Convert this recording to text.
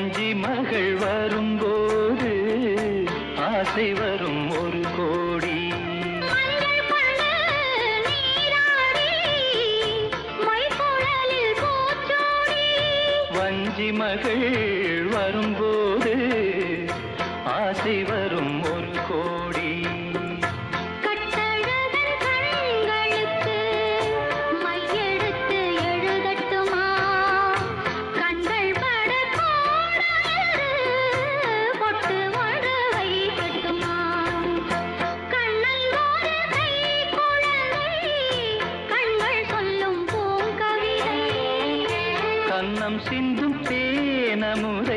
வஞ்சி மகள் வரும்போது ஆசை வரும் ஒரு கோடி. வஞ்சி மகள் வரும்போது ஆசை வரும் ஒரு கோடி. கண்ணம் சிந்தும் தேனமுதை